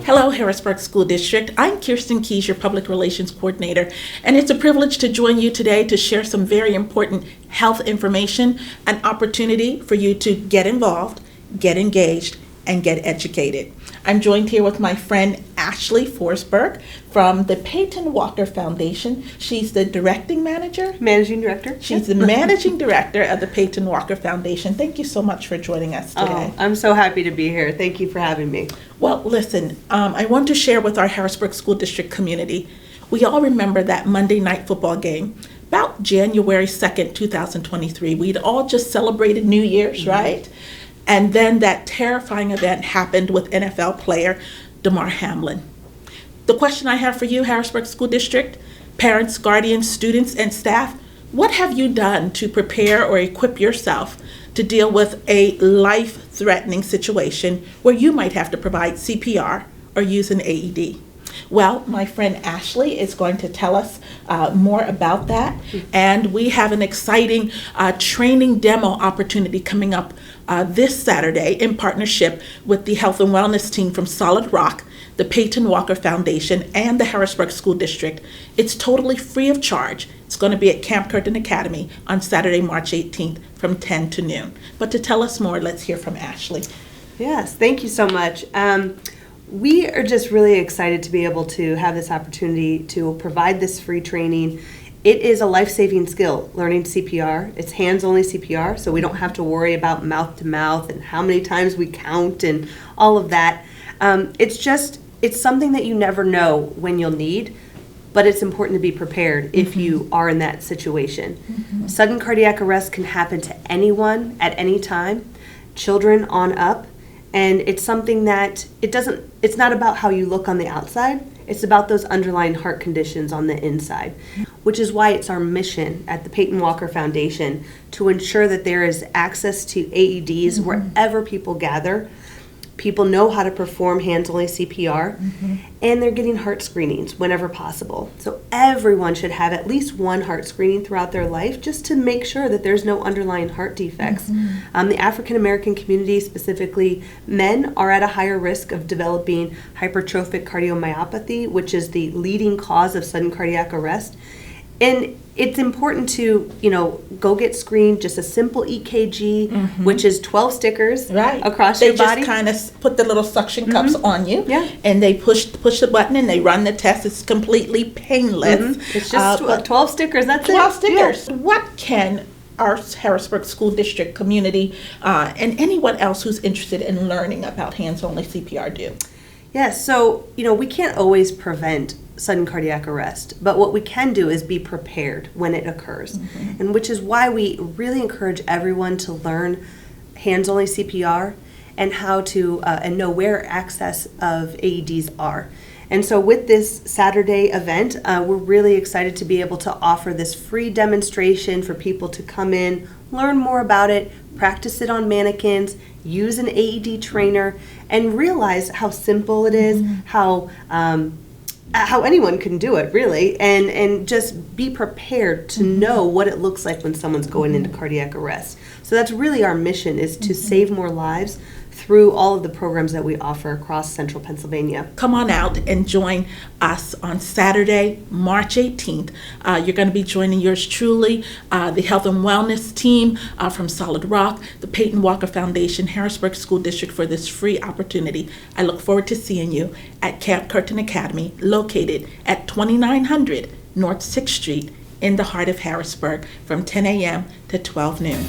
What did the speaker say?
Hello, Harrisburg School District. I'm Kirsten Keys, your Public Relations Coordinator, and it's a privilege to join you today to share some very important health information, an opportunity for you to get involved, get engaged, and get educated. I'm joined here with my friend Ashley Forsberg from the Peyton Walker Foundation. She's the Managing Director. She's the Managing Director of the Peyton Walker Foundation. Thank you so much for joining us today. Oh, I'm so happy to be here. Thank you for having me. Well, listen, I want to share with our Harrisburg School District community. We all remember that Monday night football game, about January 2nd, 2023. We'd all just celebrated New Year's, right? And then that terrifying event happened with NFL player Damar Hamlin. The question I have for you, Harrisburg School District, parents, guardians, students, and staff, what have you done to prepare or equip yourself to deal with a life-threatening situation where you might have to provide CPR or use an AED? Well, my friend Ashley is going to tell us more about that, and we have an exciting training demo opportunity coming up this Saturday in partnership with the Health and Wellness team from Solid Rock, the Peyton Walker Foundation, and the Harrisburg School District. It's totally free of charge. It's going to be at Camp Curtin Academy on Saturday, March 18th from 10 to noon. But to tell us more, let's hear from Ashley. Yes, thank you so much. We are just really excited to be able to have this opportunity to provide this free training. It is a life-saving skill, learning CPR. It's hands-only CPR, so we don't have to worry about mouth-to-mouth and how many times we count and all of that. It's something that you never know when you'll need, but it's important to be prepared if you are in that situation. Sudden cardiac arrest can happen to anyone at any time, children on up. And it's something that it's not about how you look on the outside, it's about those underlying heart conditions on the inside, which is why it's our mission at the Peyton Walker Foundation to ensure that there is access to AEDs wherever people gather. People know how to perform hands-only CPR, and they're getting heart screenings whenever possible. So everyone should have at least one heart screening throughout their life just to make sure that there's no underlying heart defects. The African American community, specifically men, are at a higher risk of developing hypertrophic cardiomyopathy, which is the leading cause of sudden cardiac arrest. And it's important to, go get screened, just a simple EKG, which is 12 stickers across your body. They just kind of put the little suction cups on you, and they push the button and they run the test. It's completely painless. It's just 12 stickers, that's 12 stickers. Yeah. What can our Harrisburg School District community and anyone else who's interested in learning about hands-only CPR do? Yes, so, we can't always prevent sudden cardiac arrest, but what we can do is be prepared when it occurs, and which is why we really encourage everyone to learn hands-only CPR and how to and know where access of AEDs are. And so with this Saturday event, we're really excited to be able to offer this free demonstration for people to come in, learn more about it, practice it on mannequins, use an AED trainer, and realize how simple it is, how anyone can do it, really, and just be prepared to know what it looks like when someone's going into cardiac arrest. So that's really our mission, is to save more lives through all of the programs that we offer across central Pennsylvania. Come on out and join us on Saturday, March 18th. You're going to be joining yours truly, the Health and Wellness team from Solid Rock, the Peyton Walker Foundation, Harrisburg School District for this free opportunity. I look forward to seeing you at Camp Curtin Academy, located at 2900 North 6th Street in the heart of Harrisburg from 10 a.m. to 12 noon.